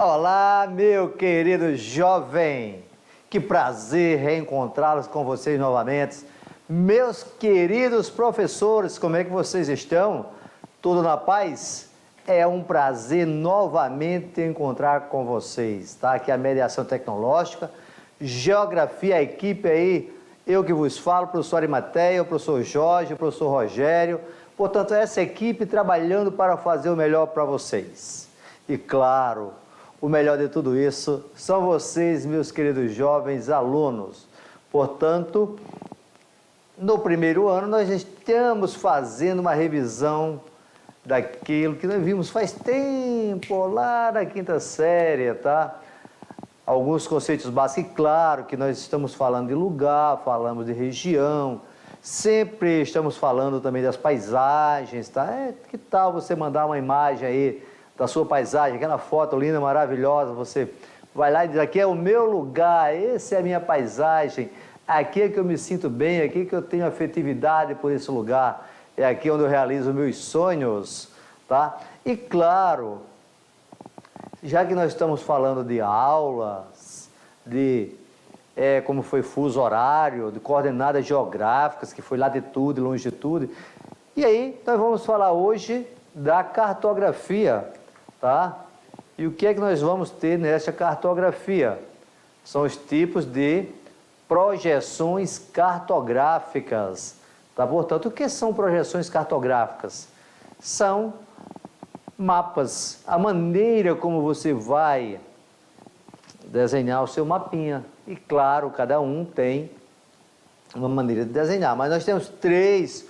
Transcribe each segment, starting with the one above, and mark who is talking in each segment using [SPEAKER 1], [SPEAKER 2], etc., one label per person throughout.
[SPEAKER 1] Olá, meu querido jovem! Que prazer reencontrá-los com vocês novamente. Meus queridos professores, como é que vocês estão? Tudo na paz? É um prazer novamente encontrar com vocês, tá? Aqui é a Mediação Tecnológica, Geografia, a equipe aí, eu que vos falo, professor Arimateia, o professor Jorge, o professor Rogério. Portanto, essa equipe trabalhando para fazer o melhor para vocês. E claro, o melhor de tudo isso são vocês, meus queridos jovens alunos. Portanto, no primeiro ano, nós estamos fazendo uma revisão daquilo que nós vimos faz tempo, lá na quinta série, tá? Alguns conceitos básicos, e claro que nós estamos falando de lugar, falamos de região, sempre estamos falando também das paisagens, tá? Que tal você mandar uma imagem aí da sua paisagem, aquela foto linda, maravilhosa, você vai lá e diz, aqui é o meu lugar, essa é a minha paisagem, aqui é que eu me sinto bem, aqui é que eu tenho afetividade por esse lugar, é aqui onde eu realizo meus sonhos, tá? E claro, já que nós estamos falando de aulas, de como foi fuso horário, de coordenadas geográficas, que foi latitude e longitude, e aí nós vamos falar hoje da cartografia, tá? E o que é que nós vamos ter nessa cartografia? São os tipos de projeções cartográficas, tá? Portanto, o que são projeções cartográficas? São mapas, a maneira como você vai desenhar o seu mapinha. E claro, cada um tem uma maneira de desenhar, mas nós temos 3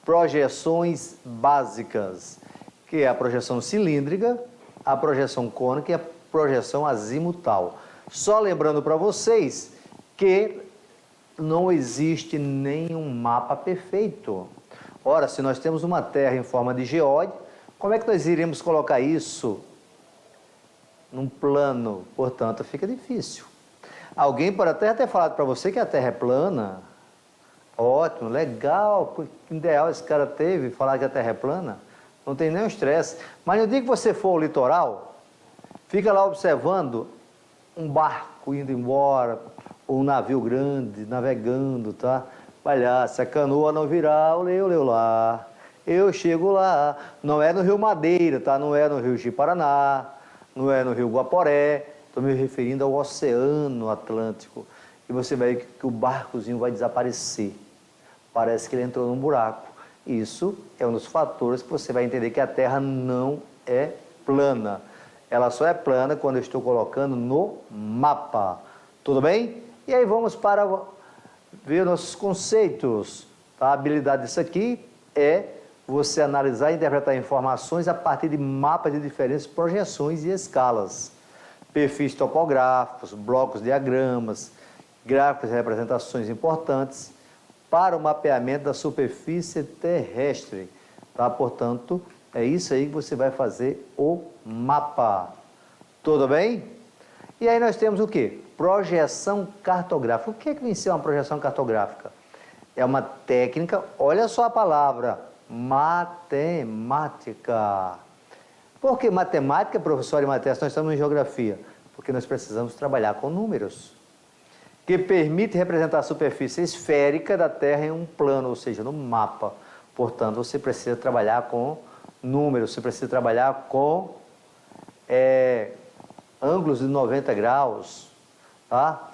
[SPEAKER 1] projeções básicas, que é a projeção cilíndrica, a projeção cônica e a projeção azimutal. Só lembrando para vocês que não existe nenhum mapa perfeito. Ora, se nós temos uma Terra em forma de geóide, como é que nós iremos colocar isso num plano? Portanto, fica difícil. Alguém pode até ter falado para você que a Terra é plana. Ótimo, legal, que ideal esse cara teve, falar que a Terra é plana. Não tem nenhum estresse. Mas no dia que você for ao litoral, fica lá observando um barco indo embora, ou um navio grande navegando, tá? Vai lá, se a canoa não virar, oleu lá. Eu chego lá, não é no Rio Madeira, tá? Não é no Rio Ji-Paraná, não é no Rio Guaporé, estou me referindo ao Oceano Atlântico. E você vai ver que o barcozinho vai desaparecer. Parece que ele entrou num buraco. Isso é um dos fatores que você vai entender que a Terra não é plana. Ela só é plana quando eu estou colocando no mapa. Tudo bem? E aí vamos para ver nossos conceitos. A habilidade disso aqui é você analisar e interpretar informações a partir de mapas de diferentes projeções e escalas. Perfis topográficos, blocos de diagramas, gráficos de representações importantes para o mapeamento da superfície terrestre. Tá? Portanto, é isso aí que você vai fazer o mapa. Tudo bem? E aí nós temos o quê? Projeção cartográfica. O que é que vem ser uma projeção cartográfica? É uma técnica, olha só a palavra, matemática. Por que matemática, professor Arimateia? Nós estamos em geografia. Porque nós precisamos trabalhar com números, que permite representar a superfície esférica da Terra em um plano, ou seja, no mapa. Portanto, você precisa trabalhar com números, você precisa trabalhar com ângulos de 90 graus, tá?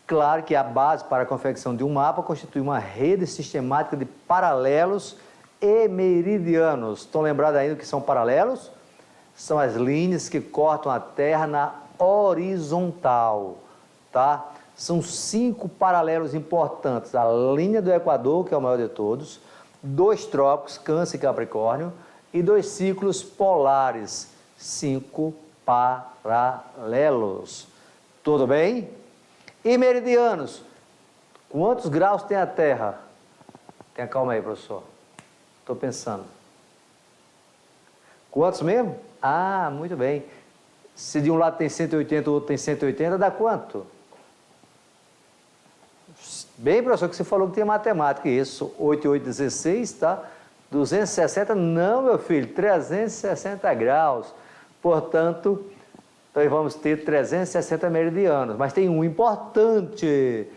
[SPEAKER 1] Claro que a base para a confecção de um mapa constitui uma rede sistemática de paralelos e meridianos. Estão lembrados ainda o que são paralelos? São as linhas que cortam a Terra na horizontal, tá? São 5 paralelos importantes. A linha do Equador, que é o maior de todos, 2 trópicos, Câncer e Capricórnio, e 2 ciclos polares, 5 paralelos. Tudo bem? E meridianos. Quantos graus tem a Terra? Tenha calma aí, professor. Estou pensando. Quantos mesmo? Ah, muito bem. Se de um lado tem 180, o outro tem 180, dá quanto? Bem, professor, que você falou que tem matemática. Isso, 8 e 8, 16, tá? 260, não, meu filho, 360 graus. Portanto, Então vamos ter 360 meridianos, mas tem um importante,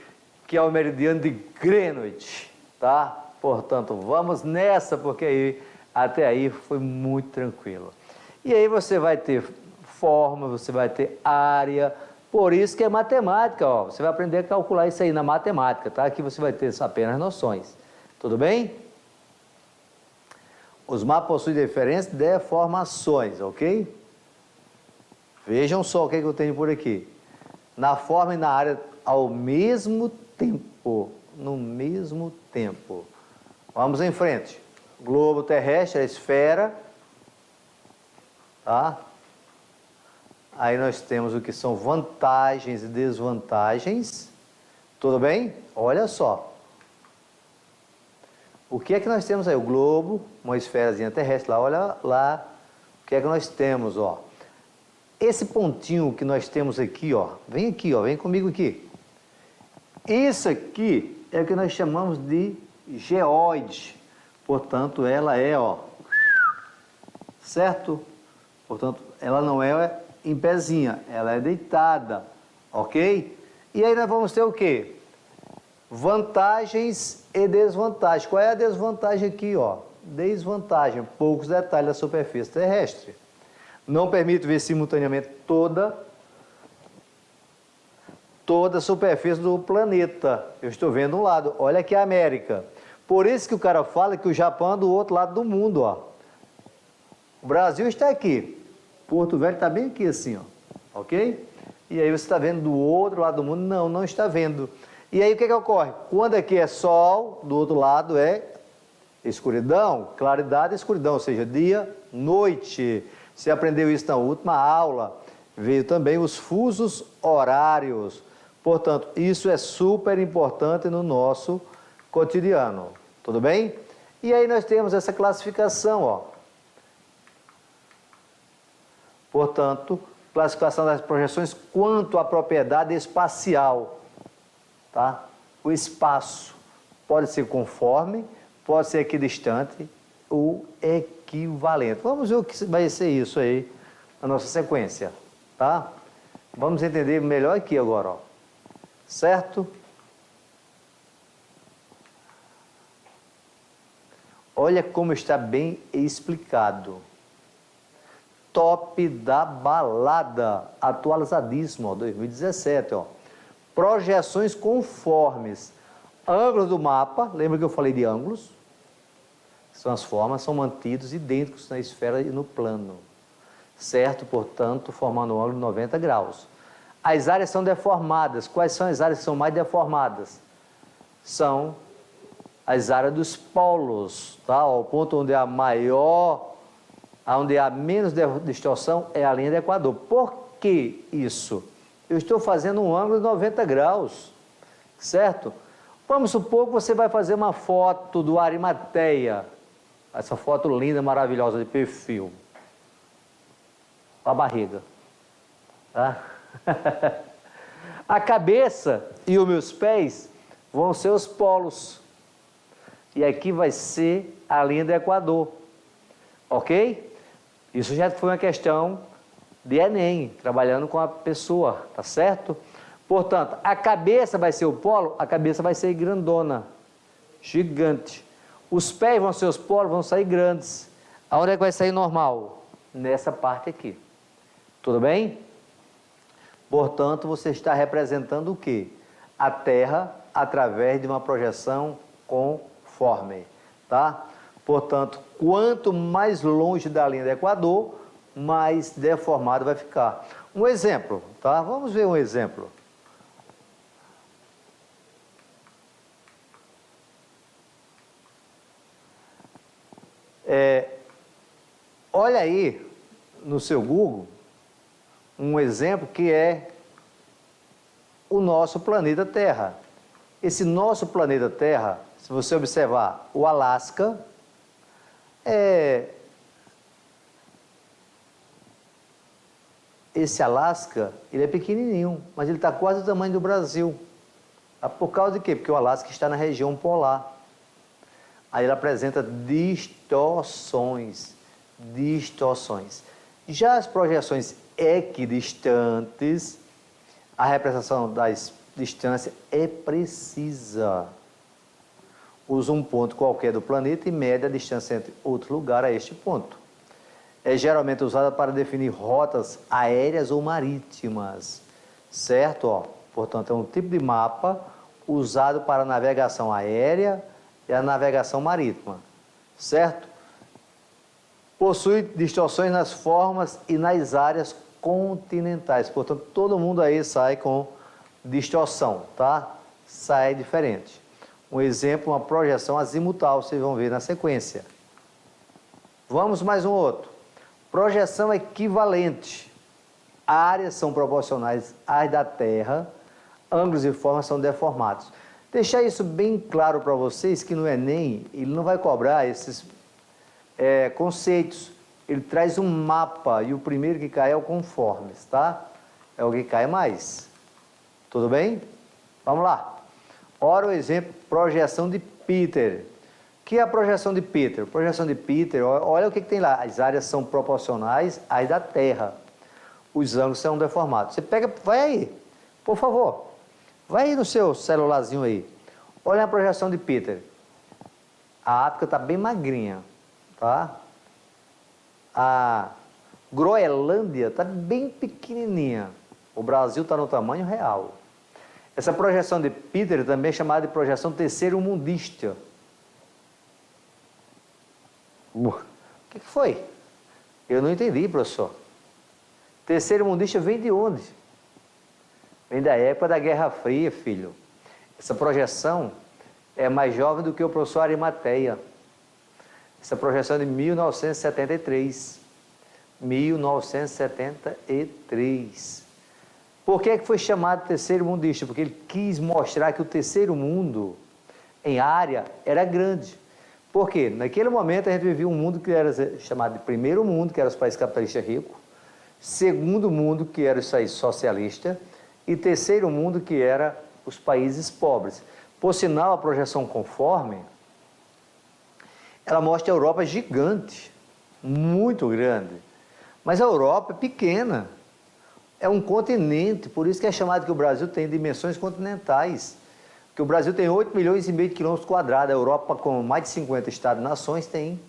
[SPEAKER 1] que é o meridiano de Greenwich, tá? Portanto, vamos nessa, porque aí, até aí foi muito tranquilo. E aí você vai ter forma, você vai ter área, por isso que é matemática, ó. Você vai aprender a calcular isso aí na matemática, tá? Aqui você vai ter apenas noções, tudo bem? Os mapas possuem diferentes deformações, ok? Vejam só o que eu tenho por aqui. Na forma e na área ao mesmo tempo. No mesmo tempo. Vamos em frente. Globo terrestre, a esfera. Tá? Aí nós temos o que são vantagens e desvantagens. Tudo bem? Olha só. O que é que nós temos aí? O globo, uma esferazinha terrestre lá, olha lá. O que é que nós temos, ó? Esse pontinho que nós temos aqui, ó, aqui, ó, vem comigo aqui. Isso aqui é o que nós chamamos de geóide. Portanto, ela é, ó, certo? Portanto, ela não é em pezinha, ela é deitada, ok? E aí nós vamos ter o quê? Vantagens e desvantagens. Qual é a desvantagem aqui, ó? Desvantagem, poucos detalhes da superfície terrestre. Não permite ver simultaneamente toda a superfície do planeta. Eu estou vendo um lado, olha aqui a América. Por isso que o cara fala que o Japão é do outro lado do mundo, ó. O Brasil está aqui. Porto Velho está bem aqui assim, ó. Ok? E aí você está vendo do outro lado do mundo? Não, não está vendo. E aí o que ocorre? Quando aqui é sol, do outro lado é escuridão, claridade e escuridão, ou seja, dia, noite. Você aprendeu isso na última aula. Veio também os fusos horários. Portanto, isso é super importante no nosso cotidiano. Tudo bem? E aí nós temos essa classificação, ó. Portanto, classificação das projeções quanto à propriedade espacial. Tá? O espaço pode ser conforme, pode ser equidistante ou equivalente. Vamos ver o que vai ser isso aí na nossa sequência, tá? Vamos entender melhor aqui agora, ó. Certo? Olha como está bem explicado. Top da balada, atualizadíssimo, ó, 2017, ó. Projeções conformes. Ângulos do mapa, lembra que eu falei de ângulos? São as formas, são mantidos idênticos na esfera e no plano. Certo? Portanto, formando um ângulo de 90 graus. As áreas são deformadas. Quais são as áreas que são mais deformadas? São as áreas dos polos, tá? O ponto onde há maior, onde há menos distorção é a linha do Equador. Por que isso? Eu estou fazendo um ângulo de 90 graus, certo? Vamos supor que você vai fazer uma foto do Arimateia, essa foto linda, maravilhosa de perfil. A barriga, tá? A cabeça e os meus pés vão ser os polos. E aqui vai ser a linha do Equador, ok? Isso já foi uma questão de Enem, trabalhando com a pessoa, tá certo? Portanto, a cabeça vai ser o polo, a cabeça vai ser grandona, gigante. Os pés vão ser os polos, vão sair grandes. Aonde é que vai sair normal? Nessa parte aqui. Tudo bem? Portanto, você está representando o quê? A Terra através de uma projeção conforme, tá? Portanto, quanto mais longe da linha do Equador, mais deformado vai ficar. Um exemplo, tá? Vamos ver um exemplo. Olha aí no seu Google um exemplo que é o nosso planeta Terra. Esse nosso planeta Terra, se você observar o Alasca, esse Alasca, ele é pequenininho, mas ele está quase do tamanho do Brasil. Por causa de quê? Porque o Alasca está na região polar. Aí ele apresenta distorções. Já as projeções equidistantes, a representação das distâncias é precisa. Usa um ponto qualquer do planeta e mede a distância entre outro lugar a este ponto. É geralmente usada para definir rotas aéreas ou marítimas, certo? Ó, portanto, é um tipo de mapa usado para a navegação aérea e a navegação marítima, certo? Possui distorções nas formas e nas áreas continentais, portanto, todo mundo aí sai com distorção, tá? Sai diferente. Um exemplo, uma projeção azimutal, vocês vão ver na sequência. Vamos mais um outro. Projeção equivalente. Áreas são proporcionais às da Terra, ângulos e formas são deformados. Deixar isso bem claro para vocês que no Enem ele não vai cobrar esses conceitos. Ele traz um mapa e o primeiro que cai é o conformes, tá? É o que cai mais. Tudo bem? Vamos lá. Ora, o exemplo, projeção de Peter. O que é a projeção de Peter? Projeção de Peter, olha o que tem lá. As áreas são proporcionais às da Terra. Os ângulos são deformados. Você pega, vai aí, por favor. Vai aí no seu celularzinho aí. Olha a projeção de Peter. A África está bem magrinha, tá? A Groenlândia está bem pequenininha. O Brasil está no tamanho real. Essa projeção de Peter também é chamada de projeção terceiro-mundista. O que foi? Eu não entendi, professor. Terceiro-mundista vem de onde? Vem da época da Guerra Fria, filho. Essa projeção é mais jovem do que o professor Arimateia. Essa projeção é de 1973. 1973. Por que foi chamado terceiro mundista? Porque ele quis mostrar que o terceiro mundo, em área, era grande. Por quê? Naquele momento a gente vivia um mundo que era chamado de primeiro mundo, que eram os países capitalistas ricos, segundo mundo, que era os países socialistas, e terceiro mundo, que era os países pobres. Por sinal, a projeção conforme, ela mostra a Europa gigante, muito grande. Mas a Europa é pequena. É um continente, por isso que é chamado que o Brasil tem dimensões continentais. Porque o Brasil tem 8 milhões e meio de quilômetros quadrados, a Europa, com mais de 50 estados-nações, tem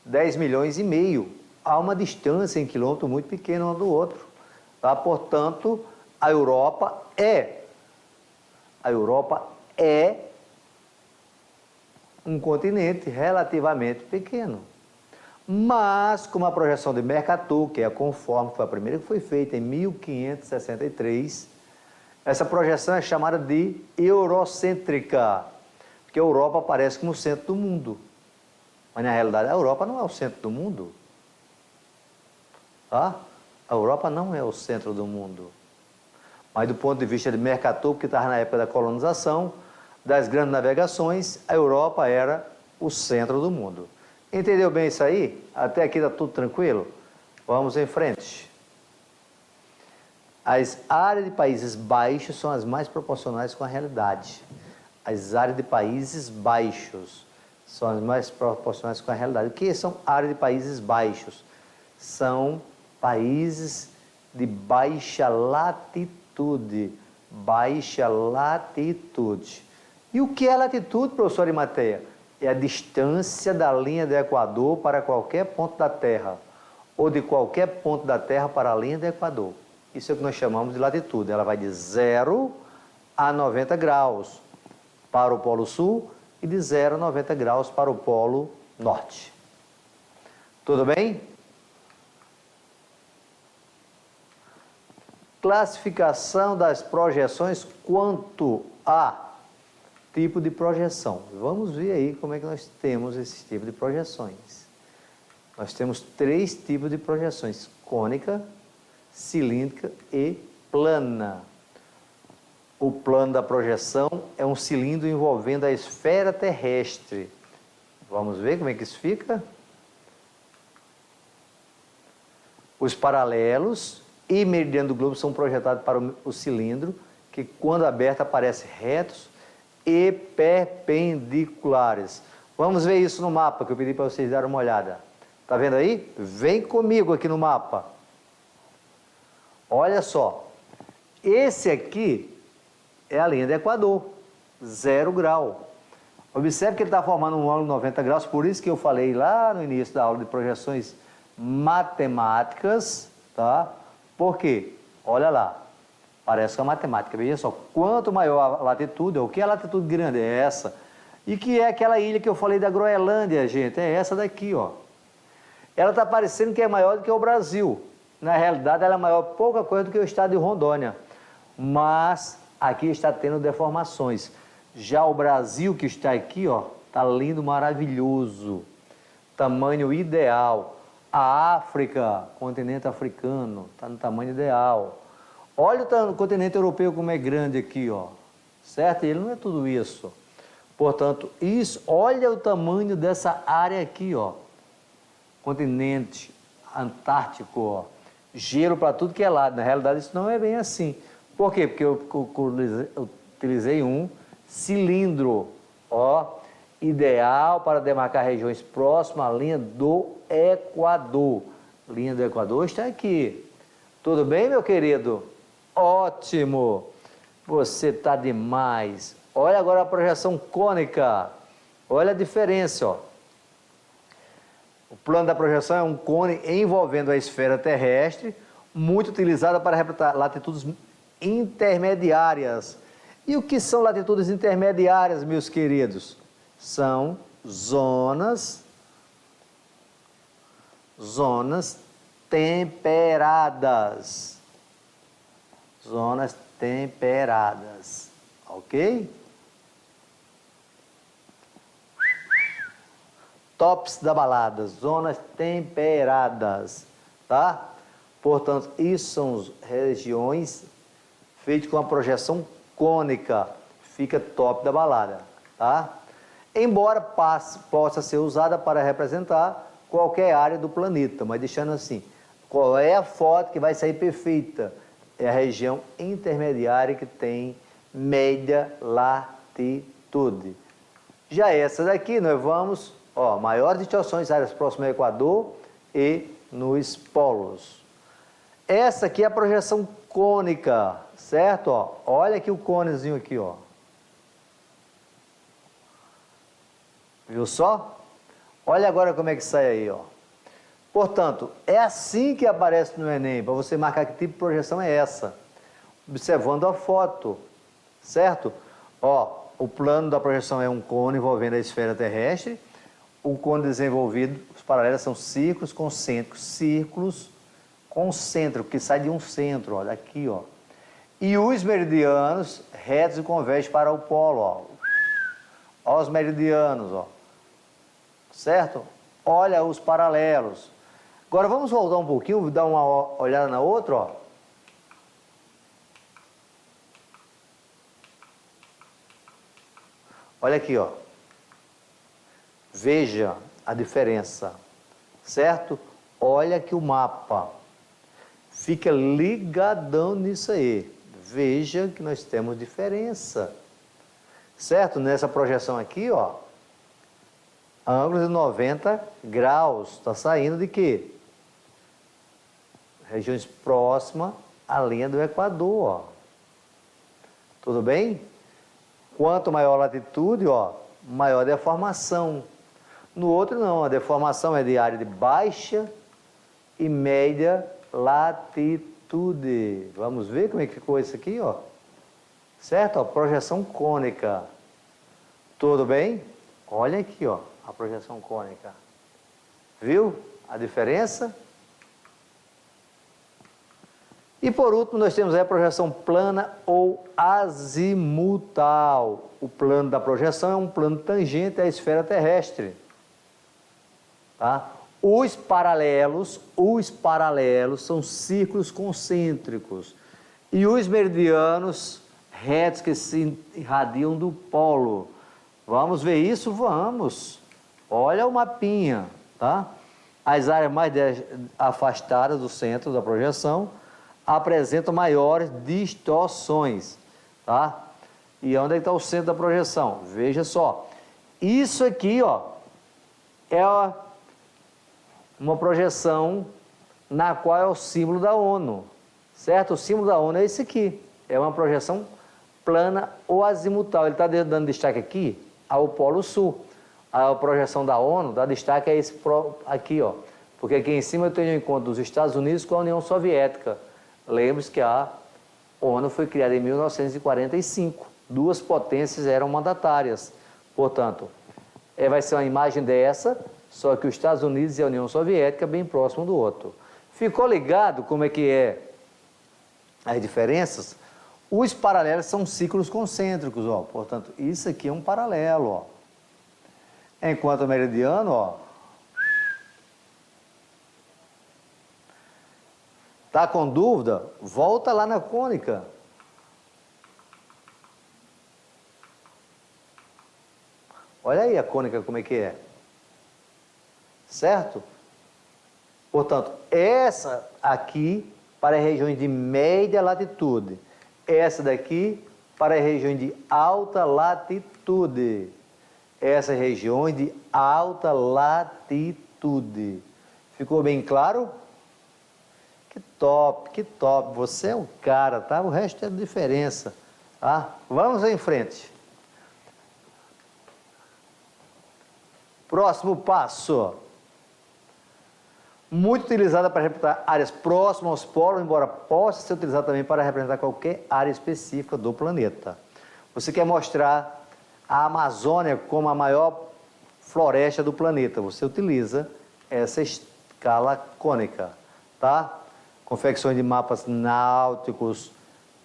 [SPEAKER 1] 10 milhões e meio. Há uma distância em quilômetro muito pequena um do outro. Tá? Portanto, a Europa é um continente relativamente pequeno. Mas, como a projeção de Mercator, que é conforme, foi a primeira que foi feita em 1563, essa projeção é chamada de eurocêntrica, porque a Europa aparece como o centro do mundo. Mas, na realidade, a Europa não é o centro do mundo. Tá? A Europa não é o centro do mundo. Mas, do ponto de vista de Mercator, que estava na época da colonização, das grandes navegações, a Europa era o centro do mundo. Entendeu bem isso aí? Até aqui está tudo tranquilo? Vamos em frente. As áreas de países baixos são as mais proporcionais com a realidade. As áreas de países baixos são as mais proporcionais com a realidade. O que são áreas de países baixos? São países de baixa latitude. Baixa latitude. E o que é latitude, professor Arimateia? É a distância da linha do Equador para qualquer ponto da Terra, ou de qualquer ponto da Terra para a linha do Equador. Isso é o que nós chamamos de latitude. Ela vai de 0 a 90 graus para o Polo Sul e de 0 a 90 graus para o Polo Norte. Tudo bem? Classificação das projeções quanto a tipo de projeção. Vamos ver aí como é que nós temos esse tipo de projeções. Nós temos 3 tipos de projeções: cônica, cilíndrica e plana. O plano da projeção é um cilindro envolvendo a esfera terrestre. Vamos ver como é que isso fica? Os paralelos e meridiano do globo são projetados para o cilindro, que quando aberto aparece retos e perpendiculares. Vamos ver isso no mapa, que eu pedi para vocês darem uma olhada. Está vendo aí? Vem comigo aqui no mapa. Olha só, esse aqui é a linha do Equador, 0 grau. Observe que ele está formando um ângulo de 90 graus, por isso que eu falei lá no início da aula de projeções matemáticas, tá? Por quê? Olha lá, parece com a matemática, veja só, quanto maior a latitude, o que é a latitude grande? É essa. E que é aquela ilha que eu falei da Groenlândia, gente, é essa daqui, ó. Ela está parecendo que é maior do que o Brasil. Na realidade, ela é maior pouca coisa do que o estado de Rondônia. Mas aqui está tendo deformações. Já o Brasil, que está aqui, ó, está lindo, maravilhoso. Tamanho ideal. A África, continente africano, está no tamanho ideal. Olha o continente europeu como é grande aqui, ó. Certo? Ele não é tudo isso. Portanto, isso, olha o tamanho dessa área aqui, ó. Continente antártico, ó. Gelo para tudo que é lado. Na realidade, isso não é bem assim. Por quê? Porque eu utilizei um cilindro, ó, ideal para demarcar regiões próximas à linha do Equador. A linha do Equador está aqui. Tudo bem, meu querido? Ótimo! Você está demais. Olha agora a projeção cônica. Olha a diferença, ó. O plano da projeção é um cone envolvendo a esfera terrestre, muito utilizada para representar latitudes intermediárias. E o que são latitudes intermediárias, meus queridos? São zonas temperadas. Zonas temperadas, ok? Tops da balada, zonas temperadas, tá? Portanto, isso são regiões feitas com a projeção cônica, fica top da balada, tá? Embora possa ser usada para representar qualquer área do planeta, mas deixando assim, qual é a foto que vai sair perfeita? É a região intermediária que tem média latitude. Já essa daqui, nós vamos, ó, maiores distorções, áreas próximas ao Equador e nos polos. Essa aqui é a projeção cônica, certo? Ó, olha aqui o conezinho aqui, ó. Viu só? Olha agora como é que sai aí, ó. Portanto, é assim que aparece no Enem, para você marcar que tipo de projeção é essa. Observando a foto, certo? Ó, o plano da projeção é um cone envolvendo a esfera terrestre. O cone desenvolvido, os paralelos são círculos concêntricos, círculos concêntricos, que sai de um centro, ó, daqui, ó. E os meridianos retos e convergem para o polo, ó. Ó os meridianos, ó. Certo? Olha os paralelos. Agora vamos voltar um pouquinho, dar uma olhada na outra, ó. Olha aqui, ó. Veja a diferença, certo? Olha aqui o mapa. Fica ligadão nisso aí. Veja que nós temos diferença. Certo? Nessa projeção aqui, ó. Ângulo de 90 graus. Está saindo de quê? Regiões próximas à linha do Equador, ó. Tudo bem? Quanto maior a latitude, ó, maior a deformação. No outro não, a deformação é de área de baixa e média latitude. Vamos ver como é que ficou isso aqui, ó. Certo? Ó, projeção cônica. Tudo bem? Olha aqui, ó, a projeção cônica. Viu a diferença? E por último, nós temos aí a projeção plana ou azimutal. O plano da projeção é um plano tangente à esfera terrestre. Tá? Os paralelos são círculos concêntricos. E os meridianos retos que se irradiam do polo. Vamos ver isso? Vamos. Olha o mapinha, tá? As áreas mais afastadas do centro da projeção apresentam maiores distorções, tá? E onde é que está o centro da projeção? Veja só. Isso aqui, ó, é uma projeção na qual é o símbolo da ONU. certo? O símbolo da ONU é esse aqui, é uma projeção plana ou azimutal. Ele está dando destaque aqui ao Polo Sul. A projeção da ONU dá destaque a esse aqui, ó, porque aqui em cima eu tenho em conta os Estados Unidos com a União Soviética. Lembre-se que a ONU foi criada em 1945, duas potências eram mandatárias, portanto, vai ser uma imagem dessa, só que os Estados Unidos e a União Soviética bem próximo do outro. Ficou ligado como é que é as diferenças? Os paralelos são ciclos concêntricos, ó, portanto, isso aqui é um paralelo, ó. Enquanto o meridiano, ó, tá com dúvida? Volta lá na cônica. Olha aí a cônica como é que é. Certo? Portanto, essa aqui para as regiões de média latitude. Essa daqui para as regiões de alta latitude. Essas regiões de alta latitude. Ficou bem claro? Que top, que top. Você é um cara, tá? O resto é diferença, tá? Vamos em frente. Próximo passo. Muito utilizada para representar áreas próximas aos polos, embora possa ser utilizada também para representar qualquer área específica do planeta. Você quer mostrar a Amazônia como a maior floresta do planeta. Você utiliza essa escala cônica, tá? Confecções de mapas náuticos,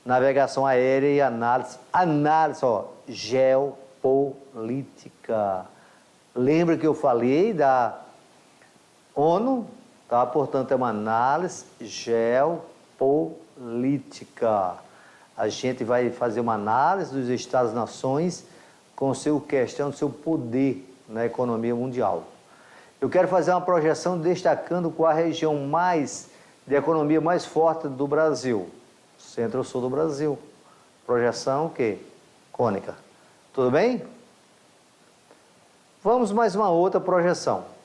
[SPEAKER 1] navegação aérea e análise. Análise, ó, geopolítica. Lembra que eu falei da ONU? Tá? Portanto, é uma análise geopolítica. A gente vai fazer uma análise dos Estados-nações com seu questão, seu poder na economia mundial. Eu quero fazer uma projeção destacando qual a região de economia mais forte do Brasil. Centro-Sul do Brasil. Projeção o quê? Cônica. Tudo bem? Vamos mais uma outra projeção.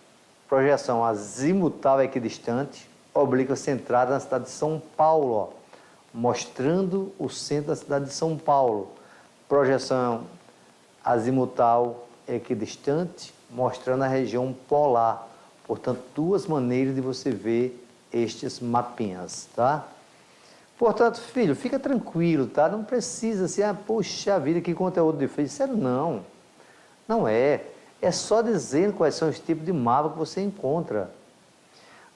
[SPEAKER 1] Projeção azimutal equidistante, oblíqua centrada na cidade de São Paulo, ó, mostrando o centro da cidade de São Paulo. Projeção azimutal equidistante, mostrando a região polar. Portanto, duas maneiras de você ver estes mapinhas, tá? Portanto, filho, fica tranquilo, tá? Não precisa assim, poxa vida, que conteúdo difícil. Sério, não. Não é. É só dizendo quais são os tipos de mapa que você encontra.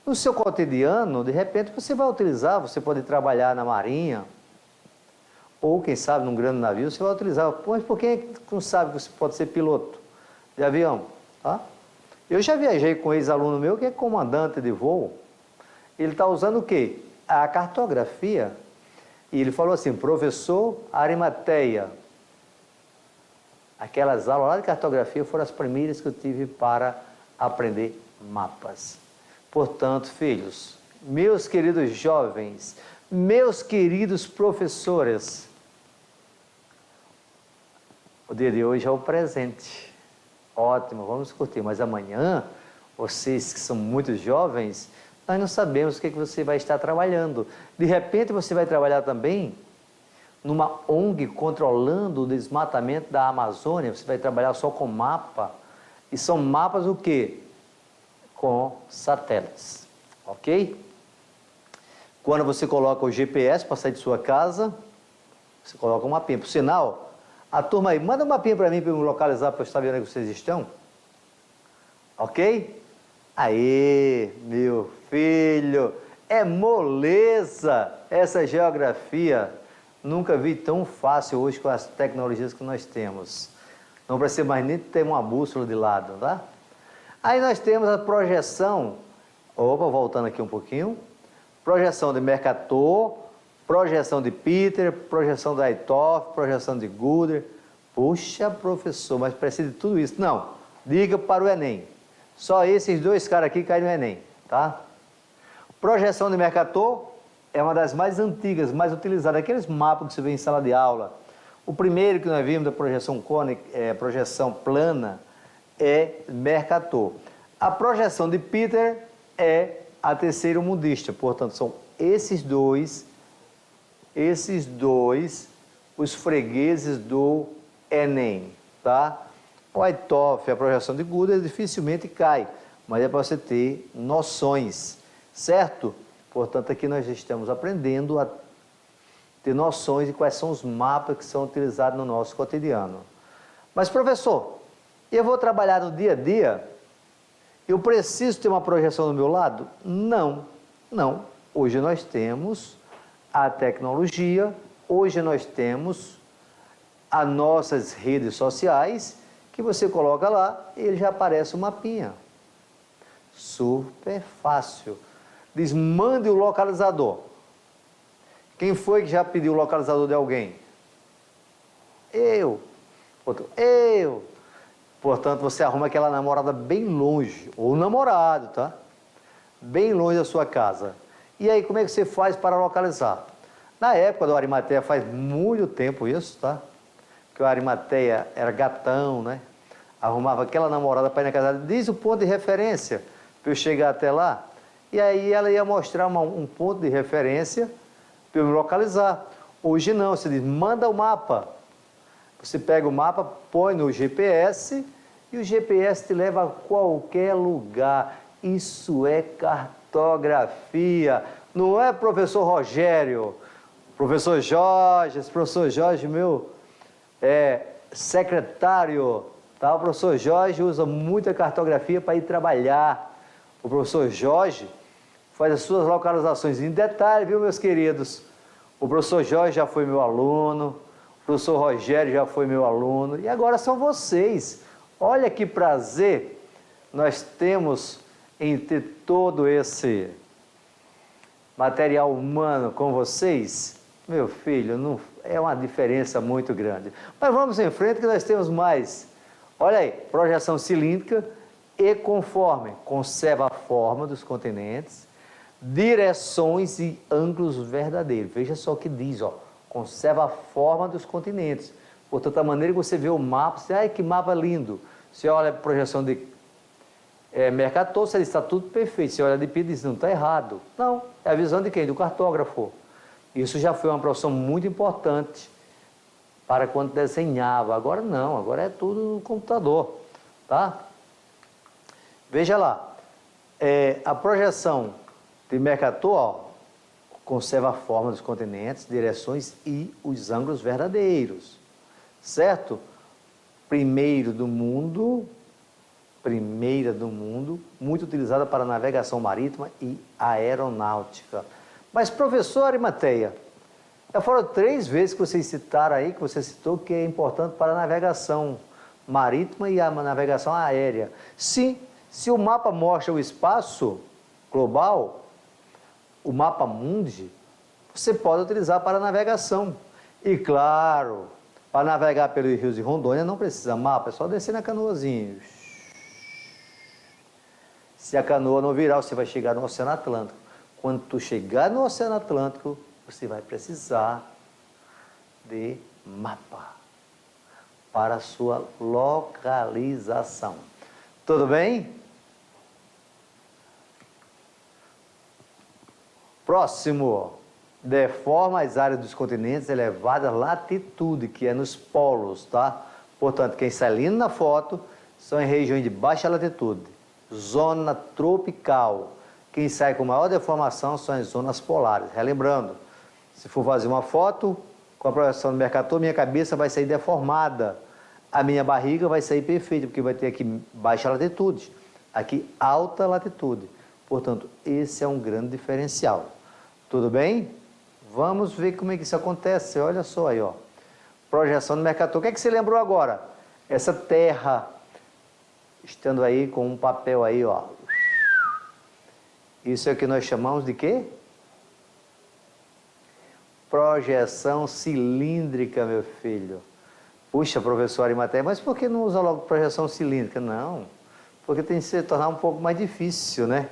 [SPEAKER 1] No seu cotidiano, de repente, você vai utilizar, você pode trabalhar na marinha, ou quem sabe num grande navio, você vai utilizar. Mas por que não sabe que você pode ser piloto de avião? Tá? Eu já viajei com um ex-aluno meu que é comandante de voo. Ele está usando o quê? A cartografia. E ele falou assim, professor Arimateia, aquelas aulas lá de cartografia foram as primeiras que eu tive para aprender mapas. Portanto, filhos, meus queridos jovens, meus queridos professores, o dia de hoje é o presente. Ótimo, vamos curtir. Mas amanhã, vocês que são muito jovens, nós não sabemos o que você vai estar trabalhando. De repente, você vai trabalhar também numa ONG controlando o desmatamento da Amazônia. Você vai trabalhar só com mapa. E são mapas o quê? Com satélites. Ok? Quando você coloca o GPS para sair de sua casa, você coloca um mapinha. Por sinal, a turma aí, manda um mapinha para mim, para eu me localizar, para eu estar vendo onde vocês estão. Ok? Aê, meu filho, é moleza essa geografia. Nunca vi tão fácil hoje com as tecnologias que nós temos. Não precisa mais nem ter uma bússola de lado, tá? Aí nós temos a projeção, voltando aqui um pouquinho, projeção de Mercator, projeção de Peter, projeção da Eitoff, projeção de Goodyear. Puxa, professor, mas precisa de tudo isso. Não, diga para o Enem. Só esses dois caras aqui caem no Enem, tá? Projeção de Mercator é uma das mais antigas, mais utilizadas, aqueles mapas que você vê em sala de aula. O primeiro que nós vimos da projeção cônica, projeção plana, é Mercator. A projeção de Peter é a terceiro mundista, portanto, são esses dois esses dois, os fregueses do Enem, tá? O ITOF, a projeção de Google, dificilmente cai, mas é para você ter noções, certo? Portanto, aqui nós estamos aprendendo a ter noções de quais são os mapas que são utilizados no nosso cotidiano. Mas, professor, eu vou trabalhar no dia a dia, eu preciso ter uma projeção do meu lado? Não, não. Hoje nós temos a tecnologia, hoje nós temos as nossas redes sociais, que você coloca lá e ele já aparece o mapinha. Super fácil. Diz, mande o localizador. Quem foi que já pediu o localizador de alguém? Eu. Outro, eu. Portanto, você arruma aquela namorada bem longe, ou namorado, tá? Bem longe da sua casa. E aí, como é que você faz para localizar? Na época do Arimateia, faz muito tempo isso, tá? Que o Arimateia era gatão, né? Arrumava aquela namorada para ir na casa dela, diz o ponto de referência para eu chegar até lá. E aí ela ia mostrar um ponto de referência para eu me localizar. Hoje não, você diz, manda o mapa. Você pega o mapa, põe no GPS e o GPS te leva a qualquer lugar. Isso é cartografia. Não é, professor Rogério? Professor Jorge, meu secretário, tá? O professor Jorge usa muita cartografia para ir trabalhar. O professor Jorge faz as suas localizações em detalhe, viu, meus queridos? O professor Jorge já foi meu aluno, o professor Rogério já foi meu aluno, e agora são vocês. Olha que prazer nós temos em ter todo esse material humano com vocês. Meu filho, não, é uma diferença muito grande. Mas vamos em frente que nós temos mais. Olha aí, projeção cilíndrica e conforme. Conserva a forma dos continentes, direções e ângulos verdadeiros. Veja só o que diz, ó. Conserva a forma dos continentes. Portanto, a maneira que você vê o mapa, você, ai, que mapa lindo. Você olha a projeção de Mercator, você diz, está tudo perfeito. Você olha de PIB e diz, não, está errado. Não, é a visão de quem? Do cartógrafo. Isso já foi uma profissão muito importante para quando desenhava. Agora não, agora é tudo no computador, tá? Veja lá, a projeção de Mercator, ó, conserva a forma dos continentes, direções e os ângulos verdadeiros, certo? Primeira do mundo, muito utilizada para navegação marítima e aeronáutica. Mas, professor Arimateia, já foram 3 vezes que vocês citaram aí, que você citou que é importante para a navegação marítima e a navegação aérea. Sim, se o mapa mostra o espaço global, o mapa mundi, você pode utilizar para navegação. E claro, para navegar pelos rios de Rondônia não precisa mapa, é só descer na canoazinha. Se a canoa não virar, você vai chegar no Oceano Atlântico. Quando tu chegar no Oceano Atlântico, você vai precisar de mapa para a sua localização. Tudo bem? Próximo. Deforma as áreas dos continentes elevada latitude, que é nos polos, tá? Portanto, quem está lindo na foto são em regiões de baixa latitude, zona tropical. Quem sai com maior deformação são as zonas polares. Relembrando, se for fazer uma foto com a projeção do Mercator, minha cabeça vai sair deformada. A minha barriga vai sair perfeita, porque vai ter aqui baixa latitude, aqui alta latitude. Portanto, esse é um grande diferencial. Tudo bem? Vamos ver como é que isso acontece. Olha só aí, ó. Projeção do Mercator. O que é que você lembrou agora? Essa terra, estando aí com um papel aí, ó. Isso é o que nós chamamos de quê? Projeção cilíndrica, meu filho. Puxa, professor Arimateia, mas por que não usa logo projeção cilíndrica? Não, porque tem que se tornar um pouco mais difícil, né?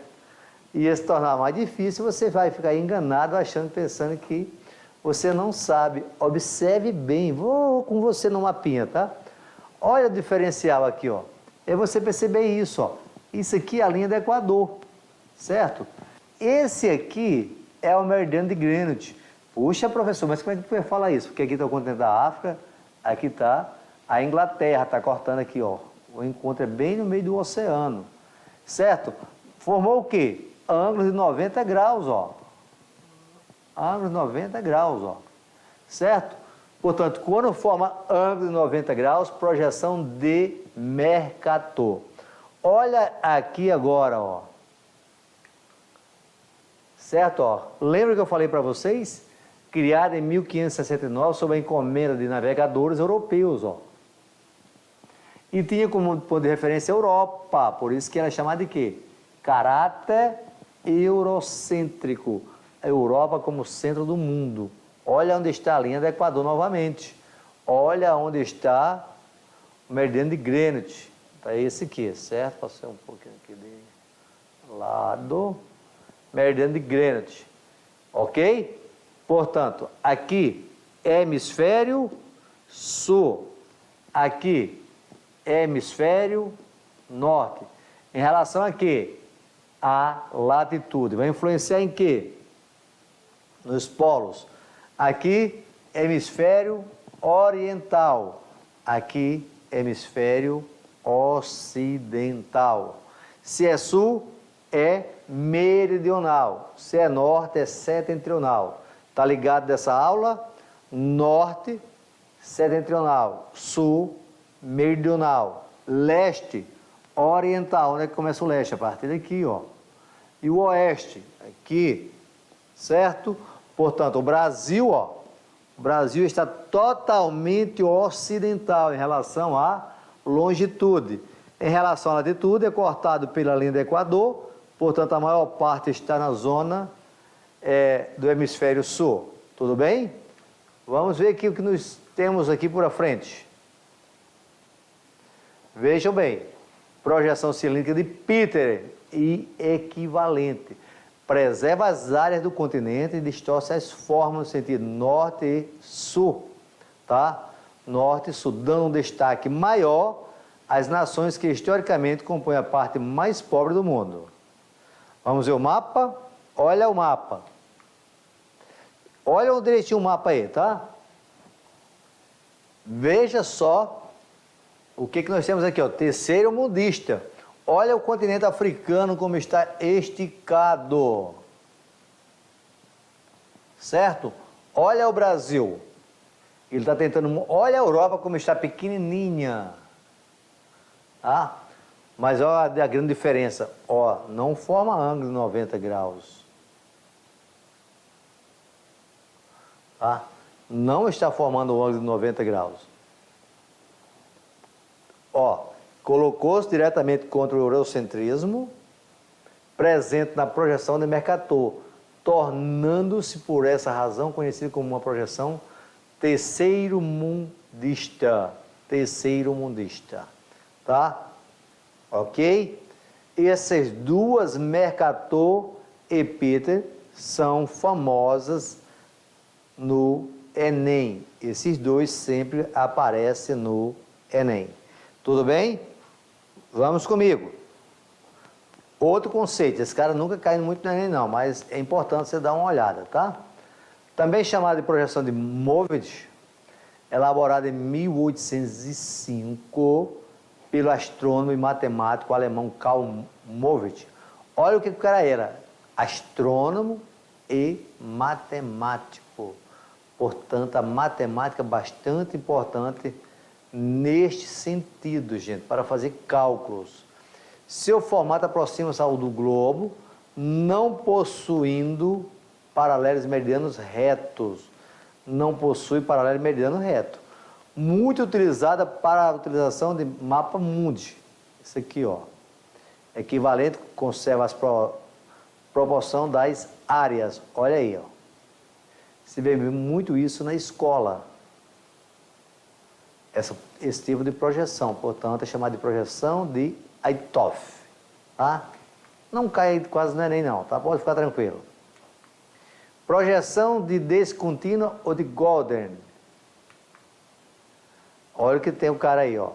[SPEAKER 1] E se tornar mais difícil, você vai ficar enganado, pensando que você não sabe. Observe bem, vou com você no mapinha, tá? Olha o diferencial aqui, ó. É você perceber isso, ó. Isso aqui é a linha do Equador, certo? Esse aqui é o meridiano de Greenwich. Puxa, professor, mas como é que você fala isso? Porque aqui está o continente da África, aqui está a Inglaterra, está cortando aqui, ó. O encontro é bem no meio do oceano, certo? Formou o quê? Ângulos de 90 graus, ó. Ângulos de 90 graus, ó. Certo? Portanto, quando forma ângulo de 90 graus, projeção de Mercator. Olha aqui agora, ó. Certo? Ó. Lembra que eu falei para vocês? Criada em 1569 sob a encomenda de navegadores europeus, ó. E tinha como ponto de referência a Europa, por isso que ela é chamada de quê? Caráter eurocêntrico. A Europa como centro do mundo. Olha onde está a linha do Equador novamente. Olha onde está o meridiano de Greenwich. Está esse aqui, certo? Passei um pouquinho aqui de lado. Meridiano de Greenwich. Ok? Portanto, aqui hemisfério sul. Aqui hemisfério norte. Em relação a quê? A latitude. Vai influenciar em quê? Nos polos. Aqui, hemisfério oriental. Aqui, hemisfério ocidental. Se é sul, é meridional. Se é norte, é setentrional. Tá ligado dessa aula? Norte, setentrional. Sul, meridional. Leste, oriental. Onde é que começa o leste? A partir daqui, ó. E o oeste, aqui, certo? Portanto, o Brasil, ó, o Brasil está totalmente ocidental em relação à longitude. Em relação à latitude, é cortado pela linha do Equador, portanto, a maior parte está na zona do hemisfério sul. Tudo bem? Vamos ver aqui o que nós temos aqui por frente. Vejam bem, projeção cilíndrica de Peter e equivalente. Preserva as áreas do continente e distorce as formas no sentido norte e sul, tá? Norte e sul, dando um destaque maior às nações que historicamente compõem a parte mais pobre do mundo. Vamos ver o mapa? Olha o mapa. Olha direitinho o mapa aí, tá? Veja só o que nós temos aqui, ó, terceiro mundista. Olha o continente africano como está esticado. Certo? Olha o Brasil. Ele está tentando... Olha a Europa como está pequenininha. Tá? Mas olha a grande diferença. Ó, não forma ângulo de 90 graus. Tá? Não está formando o ângulo de 90 graus. Ó, colocou-se diretamente contra o eurocentrismo, presente na projeção de Mercator, tornando-se, por essa razão, conhecido como uma projeção terceiro-mundista. Terceiro-mundista. Tá? Ok? Essas duas, Mercator e Peter, são famosas no Enem. Esses dois sempre aparecem no Enem. Tudo bem? Vamos comigo. Outro conceito, esse cara nunca caiu muito no Enem não, mas é importante você dar uma olhada, tá? Também chamado de projeção de Movitt, elaborada em 1805 pelo astrônomo e matemático alemão Carl Movitt. Olha o que o cara era, astrônomo e matemático. Portanto, a matemática é bastante importante neste sentido, gente, para fazer cálculos. Seu formato aproxima-se ao do globo, não possuindo paralelos meridianos retos. Não possui paralelo meridiano reto. Muito utilizada para a utilização de mapa mundi. Isso aqui, ó. Equivalente, conserva a proporção das áreas. Olha aí, ó. Você vê muito isso na escola. Esse tipo de projeção, portanto, é chamado de projeção de Aitov, tá? Não cai quase no Enem não, tá? Pode ficar tranquilo. Projeção de descontínua ou de Golden. Olha o que tem o cara aí, ó.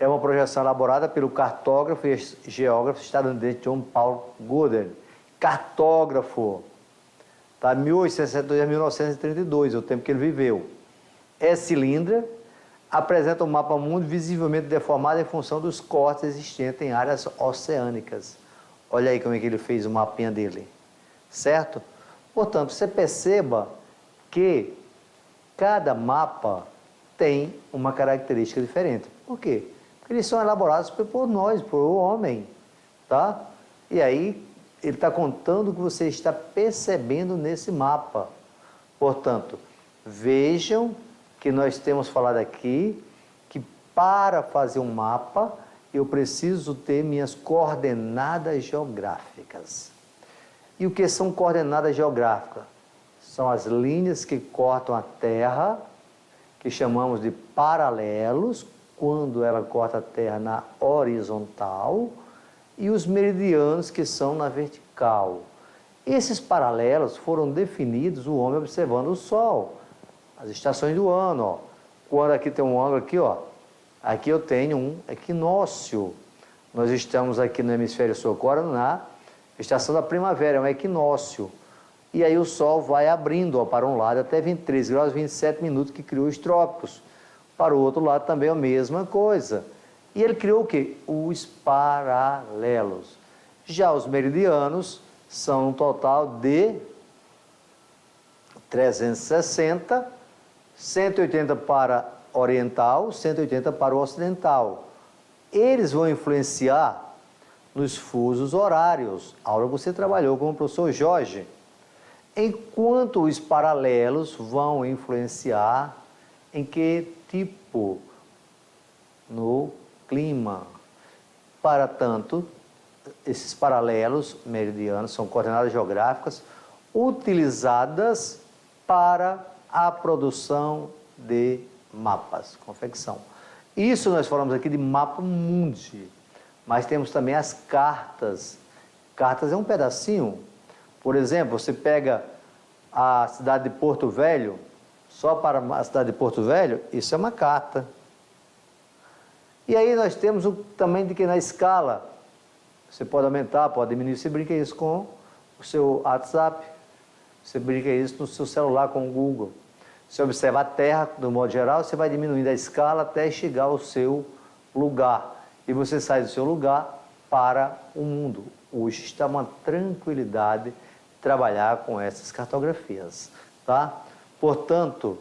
[SPEAKER 1] É uma projeção elaborada pelo cartógrafo e geógrafo estadunidense John Paul Golden. Cartógrafo. tá? 1862 a 1932, é o tempo que ele viveu. É cilíndrica, apresenta um mapa mundo visivelmente deformado em função dos cortes existentes em áreas oceânicas. Olha aí como é que ele fez o mapinha dele, certo? Portanto, você perceba que cada mapa tem uma característica diferente. Por quê? Porque eles são elaborados por nós, por o homem, tá? E aí, ele está contando o que você está percebendo nesse mapa. Portanto, vejam que nós temos falado aqui que para fazer um mapa, eu preciso ter minhas coordenadas geográficas. E o que são coordenadas geográficas? São as linhas que cortam a Terra, que chamamos de paralelos, quando ela corta a Terra na horizontal, e os meridianos, que são na vertical. Esses paralelos foram definidos o homem observando o Sol, as estações do ano. Ó. Quando aqui tem um ângulo aqui, ó, aqui eu tenho um equinócio. Nós estamos aqui no hemisfério sul agora na estação da primavera, é um equinócio. E aí o Sol vai abrindo, ó, para um lado até 23 graus 27 minutos, que criou os trópicos. Para o outro lado também a mesma coisa. E ele criou o quê? Os paralelos. Já os meridianos são um total de 360, 180 para oriental, 180 para o ocidental. Eles vão influenciar nos fusos horários, a aula que você trabalhou com o professor Jorge. Enquanto os paralelos vão influenciar em que tipo? No clima. Para tanto, esses paralelos meridianos são coordenadas geográficas utilizadas para a produção de mapas, confecção. Isso nós falamos aqui de mapa mundi, mas temos também as cartas. Cartas é um pedacinho. Por exemplo, você pega a cidade de Porto Velho, só para a cidade de Porto Velho, isso é uma carta. E aí nós temos também de que na escala, você pode aumentar, pode diminuir, você brinca isso com o seu WhatsApp, você brinca isso no seu celular com o Google. Você observa a Terra, do modo geral, você vai diminuindo a escala até chegar ao seu lugar. E você sai do seu lugar para o mundo. Hoje está uma tranquilidade trabalhar com essas cartografias, tá? Portanto,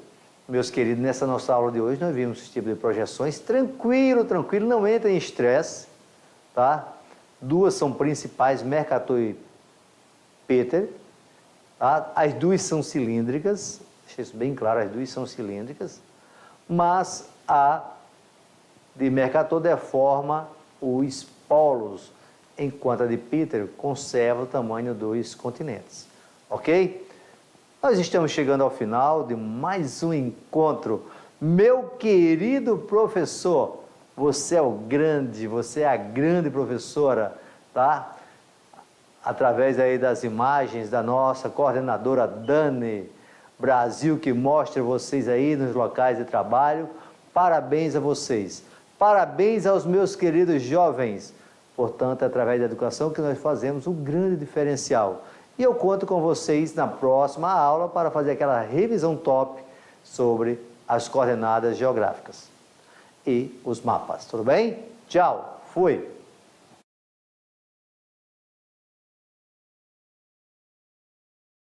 [SPEAKER 1] meus queridos, nessa nossa aula de hoje nós vimos esse tipo de projeções. Tranquilo, tranquilo, não entra em estresse, tá? Duas são principais, Mercator e Peter, tá? As duas são cilíndricas, deixa isso bem claro, as duas são cilíndricas, mas a de Mercator deforma os polos, enquanto a de Peter conserva o tamanho dos continentes, ok? Nós estamos chegando ao final de mais um encontro. Meu querido professor, você é o grande, você é a grande professora, tá? Através aí das imagens da nossa coordenadora Dani Brasil, que mostra vocês aí nos locais de trabalho. Parabéns a vocês. Parabéns aos meus queridos jovens. Portanto, é através da educação que nós fazemos um grande diferencial. E eu conto com vocês na próxima aula para fazer aquela revisão top sobre as coordenadas geográficas e os mapas. Tudo bem? Tchau. Fui.